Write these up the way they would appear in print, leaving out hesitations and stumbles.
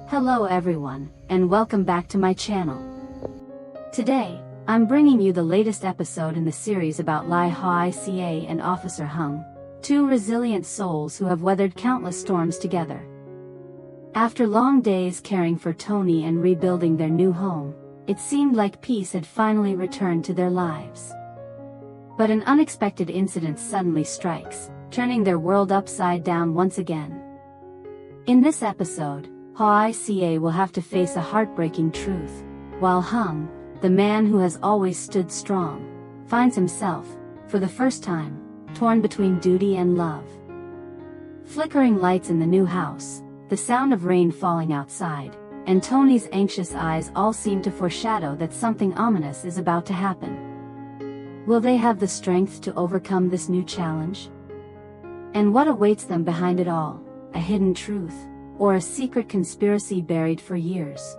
Hello everyone, and welcome back to my channel. Today, I'm bringing you the latest episode in the series about Lythica and Officer Hùng, two resilient souls who have weathered countless storms together. After long days caring for Tony and rebuilding their new home, it seemed like peace had finally returned to their lives. But an unexpected incident suddenly strikes, turning their world upside down once again. In this episode, Lythica will have to face a heartbreaking truth, while Hùng, the man who has always stood strong, finds himself, for the first time, torn between duty and love. Flickering lights in the new house, the sound of rain falling outside, and Tony's anxious eyes all seem to foreshadow that something ominous is about to happen. Will they have the strength to overcome this new challenge? And what awaits them behind it all? A hidden truth, or a secret conspiracy buried for years?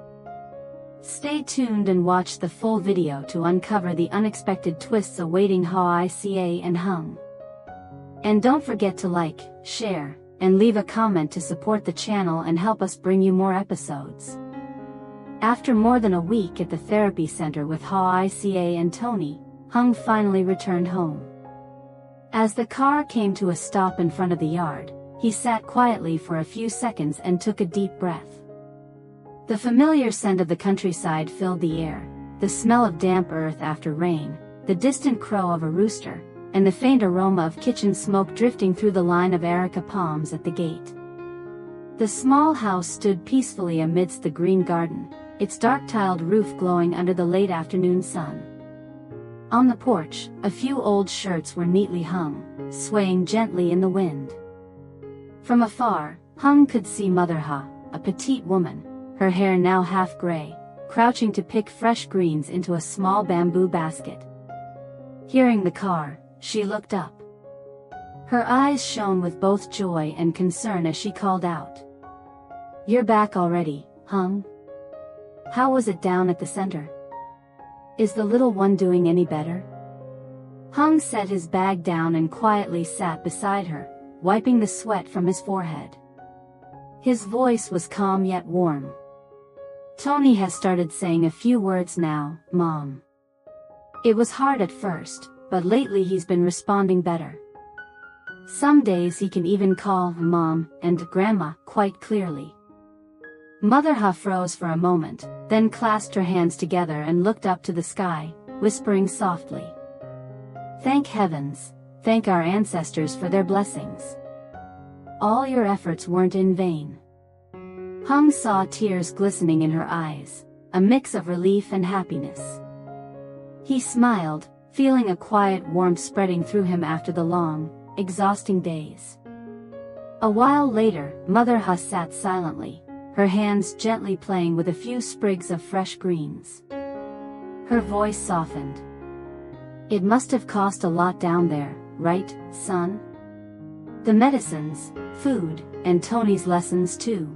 Stay tuned and watch the full video to uncover the unexpected twists awaiting Lythica and Hùng. And don't forget to like, share, and leave a comment to support the channel and help us bring you more episodes. After more than a week at the therapy center with Lythica and Tony, Hùng finally returned home. As the car came to a stop in front of the yard, he sat quietly for a few seconds and took a deep breath. The familiar scent of the countryside filled the air, the smell of damp earth after rain, the distant crow of a rooster, and the faint aroma of kitchen smoke drifting through the line of areca palms at the gate. The small house stood peacefully amidst the green garden, its dark-tiled roof glowing under the late afternoon sun. On the porch, a few old shirts were neatly hung, swaying gently in the wind. From afar, Hùng could see Mother Ha, a petite woman, her hair now half gray, crouching to pick fresh greens into a small bamboo basket. Hearing the car, she looked up. Her eyes shone with both joy and concern as she called out, "You're back already, Hùng? How was it down at the center? Is the little one doing any better?" Hùng set his bag down and quietly sat beside her, wiping the sweat from his forehead. His voice was calm yet warm. "Tony has started saying a few words now, Mom. It was hard at first, but lately he's been responding better. Some days he can even call Mom and Grandma quite clearly." Mother Ha froze for a moment, then clasped her hands together and looked up to the sky, whispering softly, "Thank heavens, thank our ancestors for their blessings. All your efforts weren't in vain." Hùng saw tears glistening in her eyes, a mix of relief and happiness. He smiled, feeling a quiet warmth spreading through him after the long, exhausting days. A while later, Mother Ha sat silently, her hands gently playing with a few sprigs of fresh greens. Her voice softened. "It must have cost a lot down there, right, son? The medicines, food, and Tony's lessons too."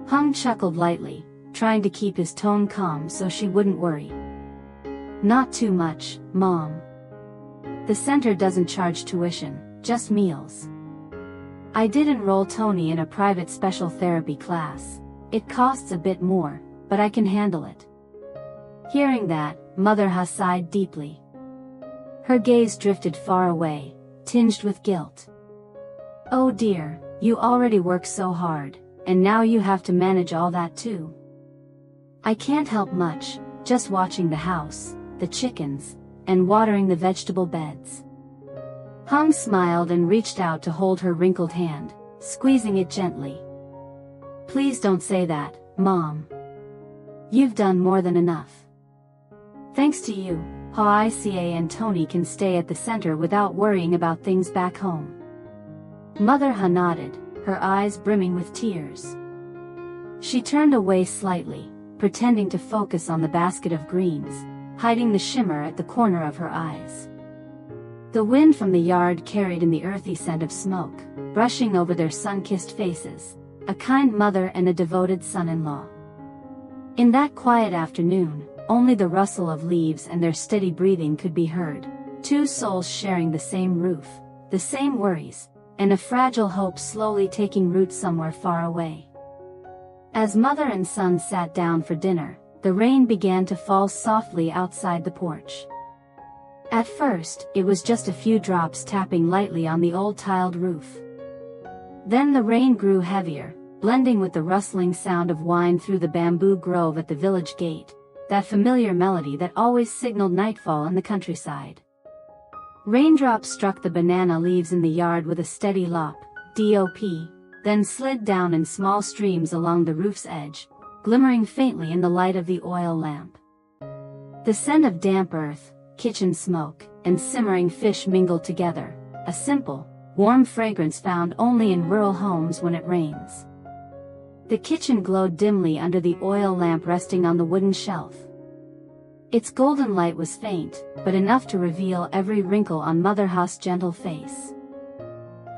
Hùng chuckled lightly, trying to keep his tone calm so she wouldn't worry. "Not too much, Mom. The center doesn't charge tuition, just meals. I did enroll Tony in a private special therapy class. It costs a bit more, but I can handle it." Hearing that, Mother Ha sighed deeply. Her gaze drifted far away, tinged with guilt. "Oh dear, you already work so hard, and now you have to manage all that too. I can't help much, just watching the house, the chickens, and watering the vegetable beds." Hùng smiled and reached out to hold her wrinkled hand, squeezing it gently. "Please don't say that, Mom. You've done more than enough. Thanks to you, Lythica and Tony can stay at the center without worrying about things back home." Mother Ha nodded, her eyes brimming with tears. She turned away slightly, pretending to focus on the basket of greens, hiding the shimmer at the corner of her eyes. The wind from the yard carried in the earthy scent of smoke, brushing over their sun-kissed faces, a kind mother and a devoted son-in-law. In that quiet afternoon, only the rustle of leaves and their steady breathing could be heard, two souls sharing the same roof, the same worries, and a fragile hope slowly taking root somewhere far away. As mother and son sat down for dinner, the rain began to fall softly outside the porch. At first, it was just a few drops tapping lightly on the old tiled roof. Then the rain grew heavier, blending with the rustling sound of wine through the bamboo grove at the village gate, that familiar melody that always signaled nightfall in the countryside. Raindrops struck the banana leaves in the yard with a steady lop, dop, then slid down in small streams along the roof's edge, glimmering faintly in the light of the oil lamp. The scent of damp earth, kitchen smoke, and simmering fish mingled together, a simple, warm fragrance found only in rural homes when it rains. The kitchen glowed dimly under the oil lamp resting on the wooden shelf. Its golden light was faint, but enough to reveal every wrinkle on Mother Ha's gentle face.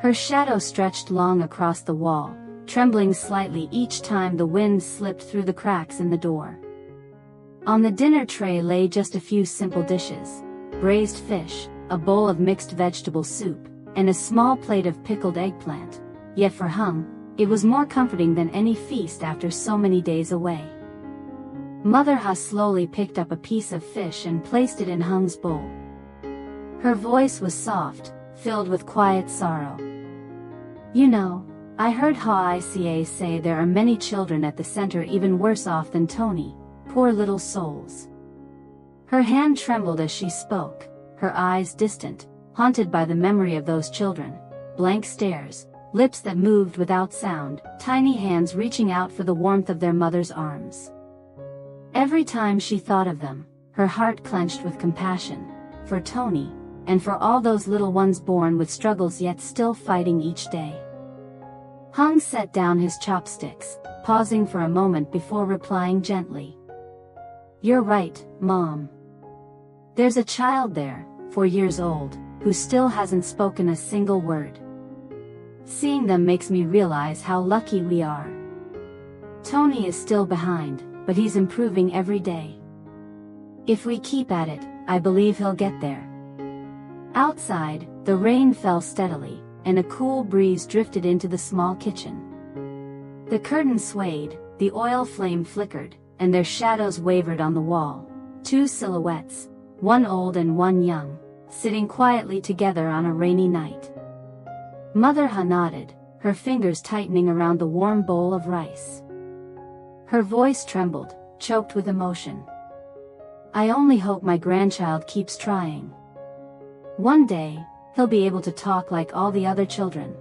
Her shadow stretched long across the wall, trembling slightly each time the wind slipped through the cracks in the door. On the dinner tray lay just a few simple dishes: braised fish, a bowl of mixed vegetable soup, and a small plate of pickled eggplant. Yet for Hung, it was more comforting than any feast after so many days away. Mother Ha slowly picked up a piece of fish and placed it in Hung's bowl. Her voice was soft, filled with quiet sorrow. "You know, I heard Hoica say there are many children at the center even worse off than Tony, poor little souls." Her hand trembled as she spoke, her eyes distant, haunted by the memory of those children, blank stares, lips that moved without sound, tiny hands reaching out for the warmth of their mother's arms. Every time she thought of them, her heart clenched with compassion, for Tony, and for all those little ones born with struggles yet still fighting each day. Hung set down his chopsticks, pausing for a moment before replying gently. "You're right, Mom. There's a child there, 4 years old, who still hasn't spoken a single word. Seeing them makes me realize how lucky we are. Tony is still behind, but he's improving every day. If we keep at it, I believe he'll get there." Outside, the rain fell steadily, and a cool breeze drifted into the small kitchen. The curtain swayed, the oil flame flickered, and their shadows wavered on the wall, 2 silhouettes, one old and one young, sitting quietly together on a rainy night. Mother Ha nodded, her fingers tightening around the warm bowl of rice. Her voice trembled, choked with emotion. "I only hope my grandchild keeps trying. One day, he'll be able to talk like all the other children.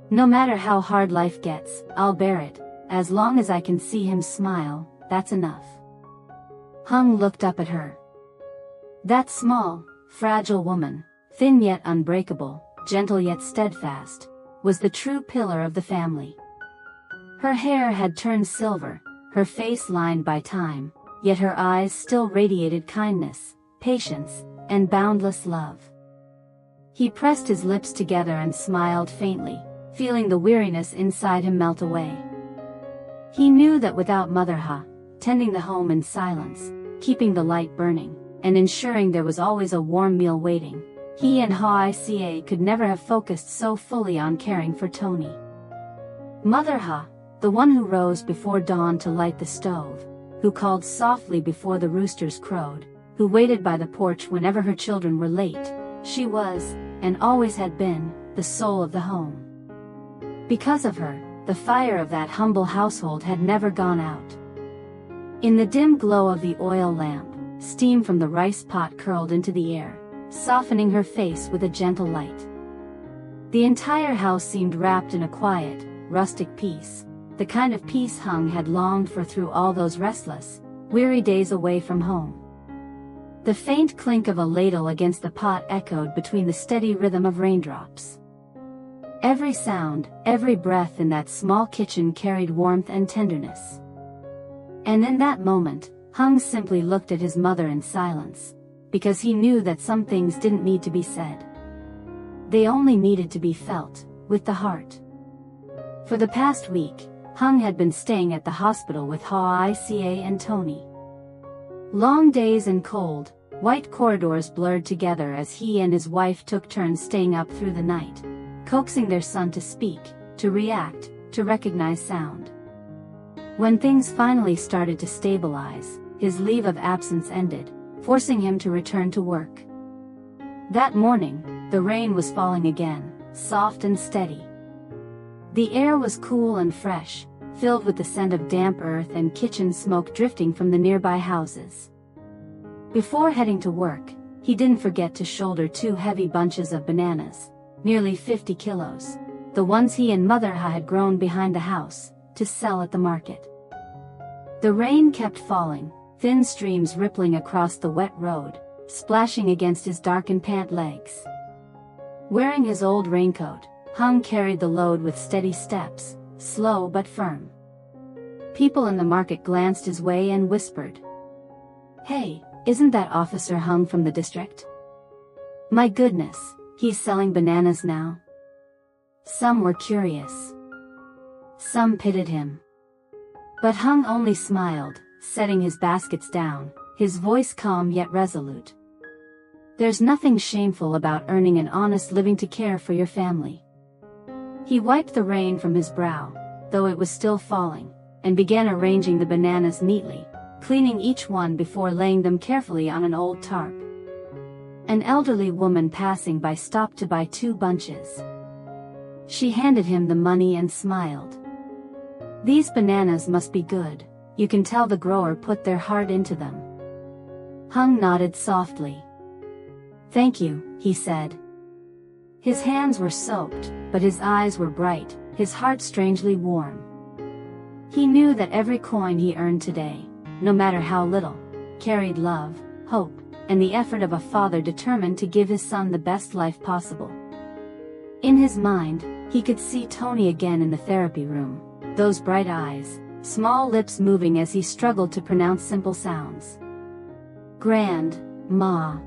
No matter how hard life gets, I'll bear it, as long as I can see him smile, that's enough." Hung looked up at her. That small, fragile woman, thin yet unbreakable, gentle yet steadfast, was the true pillar of the family. Her hair had turned silver, her face lined by time, yet her eyes still radiated kindness, patience, and boundless love. He pressed his lips together and smiled faintly, feeling the weariness inside him melt away. He knew that without Mother Ha, tending the home in silence, keeping the light burning, and ensuring there was always a warm meal waiting, he and Hoica could never have focused so fully on caring for Tony. Mother Ha, the one who rose before dawn to light the stove, who called softly before the roosters crowed, who waited by the porch whenever her children were late, she was, and always had been, the soul of the home. Because of her, the fire of that humble household had never gone out. In the dim glow of the oil lamp, steam from the rice pot curled into the air, softening her face with a gentle light. The entire house seemed wrapped in a quiet, rustic peace, the kind of peace Hung had longed for through all those restless, weary days away from home. The faint clink of a ladle against the pot echoed between the steady rhythm of raindrops. Every sound, every breath in that small kitchen carried warmth and tenderness. And in that moment, Hung simply looked at his mother in silence, because he knew that some things didn't need to be said. They only needed to be felt, with the heart. For the past week, Hung had been staying at the hospital with Hoica and Tony. Long days and cold, white corridors blurred together as he and his wife took turns staying up through the night, coaxing their son to speak, to react, to recognize sound. When things finally started to stabilize, his leave of absence ended, forcing him to return to work. That morning, the rain was falling again, soft and steady. The air was cool and fresh, filled with the scent of damp earth and kitchen smoke drifting from the nearby houses. Before heading to work, he didn't forget to shoulder 2 heavy bunches of bananas, nearly 50 kilos, the ones he and Mother had grown behind the house, to sell at the market. The rain kept falling, thin streams rippling across the wet road, splashing against his darkened pant legs. Wearing his old raincoat, Hung carried the load with steady steps, slow but firm. People in the market glanced his way and whispered, "Hey, isn't that Officer Hung from the district? My goodness, he's selling bananas now." Some were curious. Some pitied him. But Hung only smiled, setting his baskets down, his voice calm yet resolute. "There's nothing shameful about earning an honest living to care for your family." He wiped the rain from his brow, though it was still falling, and began arranging the bananas neatly, cleaning each one before laying them carefully on an old tarp. An elderly woman passing by stopped to buy 2 bunches. She handed him the money and smiled. "These bananas must be good, you can tell the grower put their heart into them." Hung nodded softly. "Thank you," he said. His hands were soaked, but his eyes were bright, his heart strangely warm. He knew that every coin he earned today, no matter how little, carried love, hope, and the effort of a father determined to give his son the best life possible. In his mind, he could see Tony again in the therapy room, those bright eyes, small lips moving as he struggled to pronounce simple sounds. Grand, Ma.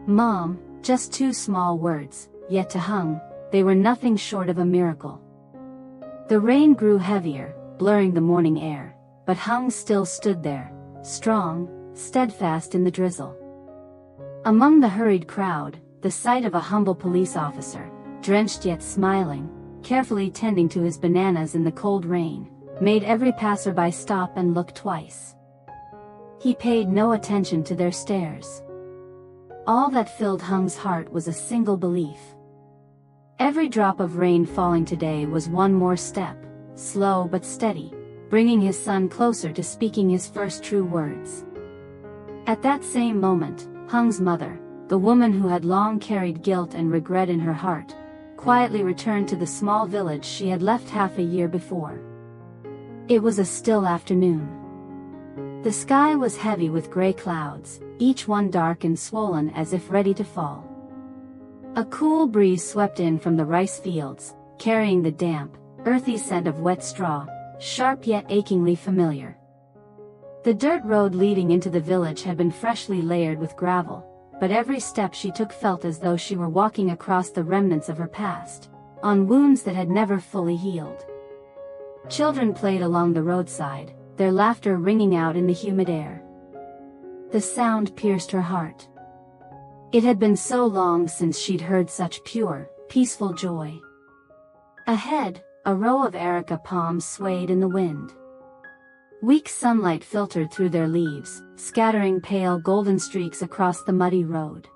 Mom, just 2 small words, yet to Hung, they were nothing short of a miracle. The rain grew heavier, blurring the morning air, but Hung still stood there, strong, steadfast in the drizzle. Among the hurried crowd, the sight of a humble police officer, drenched yet smiling, carefully tending to his bananas in the cold rain, made every passerby stop and look twice. He paid no attention to their stares. All that filled Hung's heart was a single belief. Every drop of rain falling today was one more step, slow but steady, bringing his son closer to speaking his first true words. At that same moment, Hung's mother, the woman who had long carried guilt and regret in her heart, quietly returned to the small village she had left half a year before. It was a still afternoon. The sky was heavy with gray clouds, each one dark and swollen as if ready to fall. A cool breeze swept in from the rice fields, carrying the damp, earthy scent of wet straw, sharp yet achingly familiar. The dirt road leading into the village had been freshly layered with gravel, but every step she took felt as though she were walking across the remnants of her past, on wounds that had never fully healed. Children played along the roadside, their laughter ringing out in the humid air. The sound pierced her heart. It had been so long since she'd heard such pure, peaceful joy. Ahead, a row of areca palms swayed in the wind. Weak sunlight filtered through their leaves, scattering pale golden streaks across the muddy road.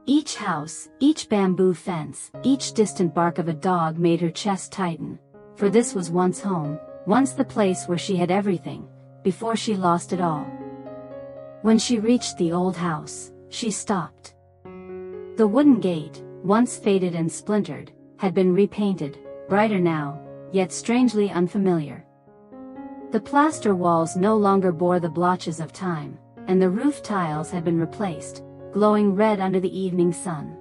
Each house, each bamboo fence, each distant bark of a dog made her chest tighten, for this was once home, once the place where she had everything, before she lost it all. When she reached the old house, she stopped. The wooden gate, once faded and splintered, had been repainted, brighter now, yet strangely unfamiliar. The plaster walls no longer bore the blotches of time, and the roof tiles had been replaced, glowing red under the evening sun.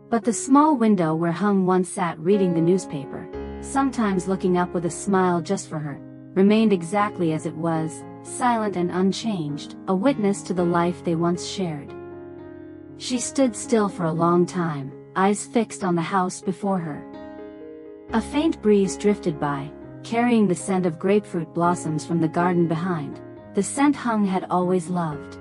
But the small window where Hung once sat reading the newspaper, sometimes looking up with a smile just for her, remained exactly as it was, silent and unchanged, a witness to the life they once shared. She stood still for a long time, eyes fixed on the house before her. A faint breeze drifted by, carrying the scent of grapefruit blossoms from the garden behind, the scent Hung had always loved.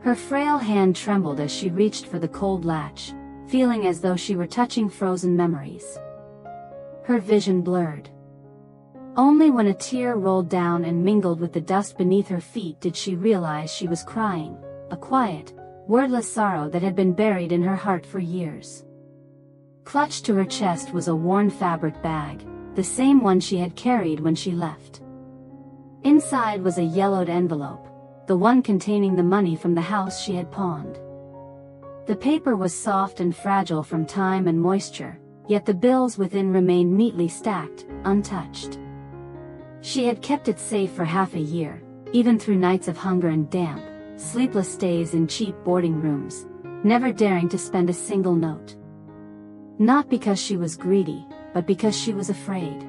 Her frail hand trembled as she reached for the cold latch, feeling as though she were touching frozen memories. Her vision blurred. Only when a tear rolled down and mingled with the dust beneath her feet did she realize she was crying, a quiet, wordless sorrow that had been buried in her heart for years. Clutched to her chest was a worn fabric bag, the same one she had carried when she left. Inside was a yellowed envelope, the one containing the money from the house she had pawned. The paper was soft and fragile from time and moisture, yet the bills within remained neatly stacked, untouched. She had kept it safe for half a year, even through nights of hunger and damp, sleepless stays in cheap boarding rooms, never daring to spend a single note. Not because she was greedy, but because she was afraid.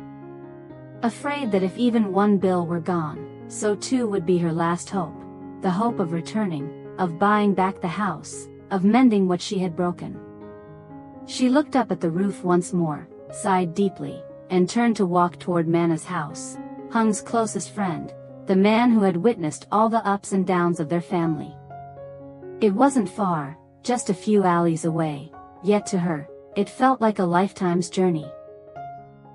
Afraid that if even one bill were gone, so too would be her last hope, the hope of returning, of buying back the house, of mending what she had broken. She looked up at the roof once more, sighed deeply, and turned to walk toward Mana's house, Hung's closest friend, the man who had witnessed all the ups and downs of their family. It wasn't far, just a few alleys away, yet to her, it felt like a lifetime's journey.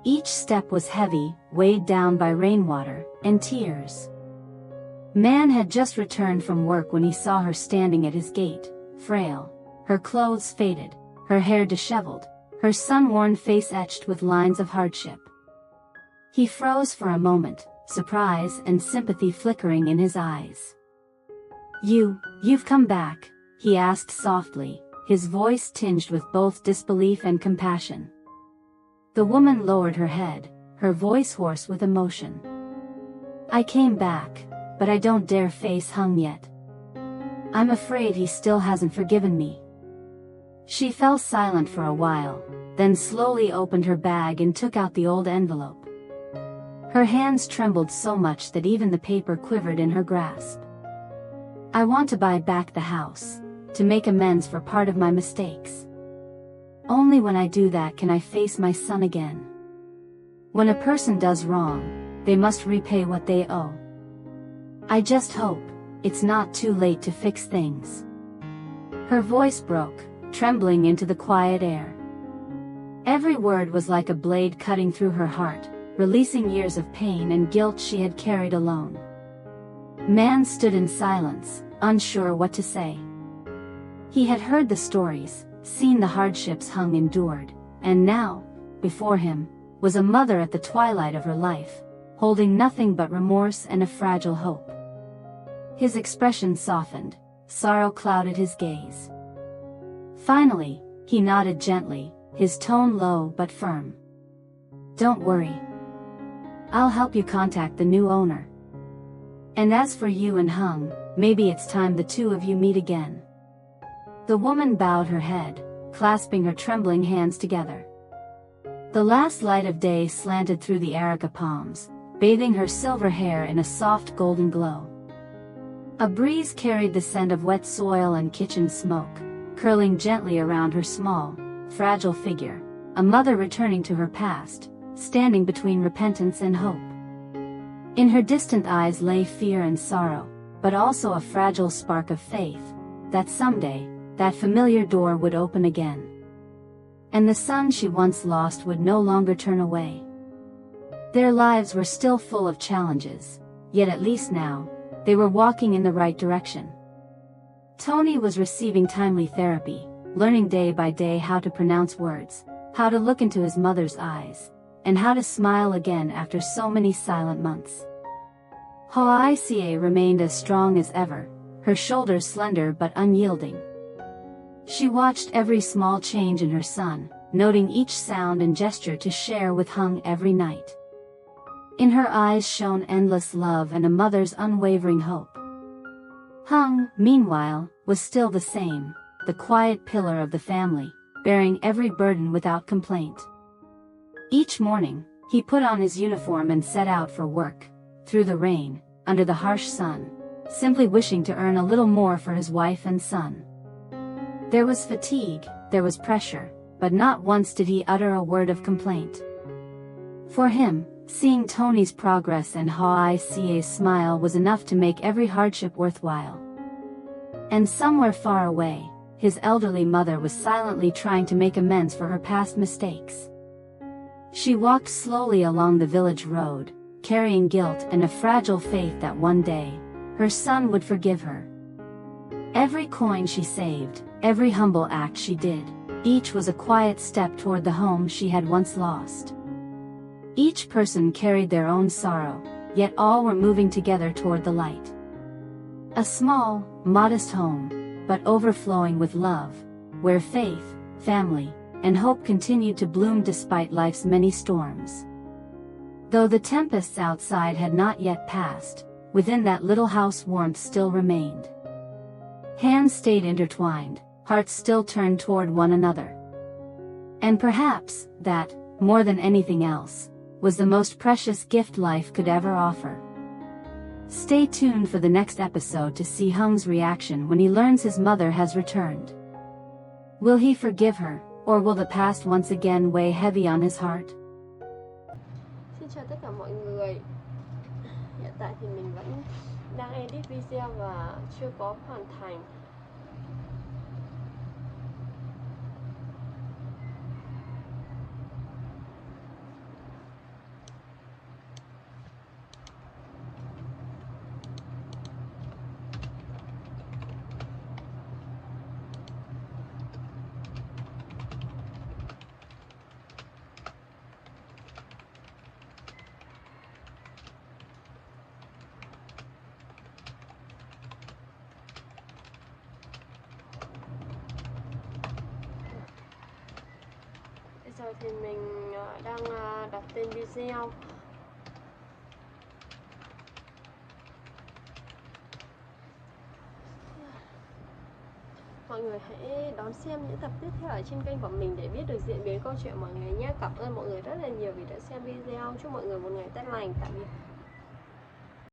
Each step was heavy, weighed down by rainwater and tears. Man had just returned from work when he saw her standing at his gate, frail, her clothes faded, her hair disheveled, her sun-worn face etched with lines of hardship. He froze for a moment, surprise and sympathy flickering in his eyes. You've come back," he asked softly, his voice tinged with both disbelief and compassion. The woman lowered her head, her voice hoarse with emotion. "I came back, but I don't dare face Hung yet. I'm afraid he still hasn't forgiven me." She fell silent for a while, then slowly opened her bag and took out the old envelope. Her hands trembled so much that even the paper quivered in her grasp. "I want to buy back the house, to make amends for part of my mistakes. Only when I do that can I face my son again. When a person does wrong, they must repay what they owe. I just hope it's not too late to fix things." Her voice broke, trembling into the quiet air. Every word was like a blade cutting through her heart, releasing years of pain and guilt she had carried alone. Man stood in silence, unsure what to say. He had heard the stories, seen the hardships Hung endured, and now, before him, was a mother at the twilight of her life, holding nothing but remorse and a fragile hope. His expression softened, sorrow clouded his gaze. Finally, he nodded gently, his tone low but firm. "Don't worry. I'll help you contact the new owner. And as for you and Hung, maybe it's time the two of you meet again." The woman bowed her head, clasping her trembling hands together. The last light of day slanted through the areca palms, bathing her silver hair in a soft golden glow. A breeze carried the scent of wet soil and kitchen smoke, curling gently around her small, fragile figure, a mother returning to her past, standing between repentance and hope. In her distant eyes lay fear and sorrow, but also a fragile spark of faith, that someday, that familiar door would open again. And the son she once lost would no longer turn away. Their lives were still full of challenges, yet at least now, they were walking in the right direction. Tony was receiving timely therapy, learning day by day how to pronounce words, how to look into his mother's eyes, and how to smile again after so many silent months. Hoài remained as strong as ever, her shoulders slender but unyielding. She watched every small change in her son, noting each sound and gesture to share with Hung every night. In her eyes shone endless love and a mother's unwavering hope. Hung, meanwhile, was still the same, the quiet pillar of the family, bearing every burden without complaint. Each morning, he put on his uniform and set out for work, through the rain, under the harsh sun, simply wishing to earn a little more for his wife and son. There was fatigue, there was pressure, but not once did he utter a word of complaint. For him, seeing Tony's progress and Hoài smile was enough to make every hardship worthwhile. And somewhere far away, his elderly mother was silently trying to make amends for her past mistakes. She walked slowly along the village road, carrying guilt and a fragile faith that one day, her son would forgive her. Every coin she saved, every humble act she did, each was a quiet step toward the home she had once lost. Each person carried their own sorrow, yet all were moving together toward the light. A small, modest home, but overflowing with love, where faith, family, and hope continued to bloom despite life's many storms. Though the tempests outside had not yet passed, within that little house warmth still remained. Hands stayed intertwined, hearts still turned toward one another. And perhaps, that, more than anything else, was the most precious gift life could ever offer. Stay tuned for the next episode to see Hung's reaction when he learns his mother has returned. Will he forgive her, or will the past once again weigh heavy on his heart? Xin chào tất cả mọi người. Hiện tại thì mình vẫn đang edit video và chưa có hoàn thành. Giờ thì mình đang đặt tên video. Mọi người hãy đón xem những tập tiếp theo ở trên kênh của mình để biết được diễn biến câu chuyện mọi người nhé. Cảm ơn mọi người rất là nhiều vì đã xem video. Chúc mọi người một ngày tốt lành. Tạm biệt.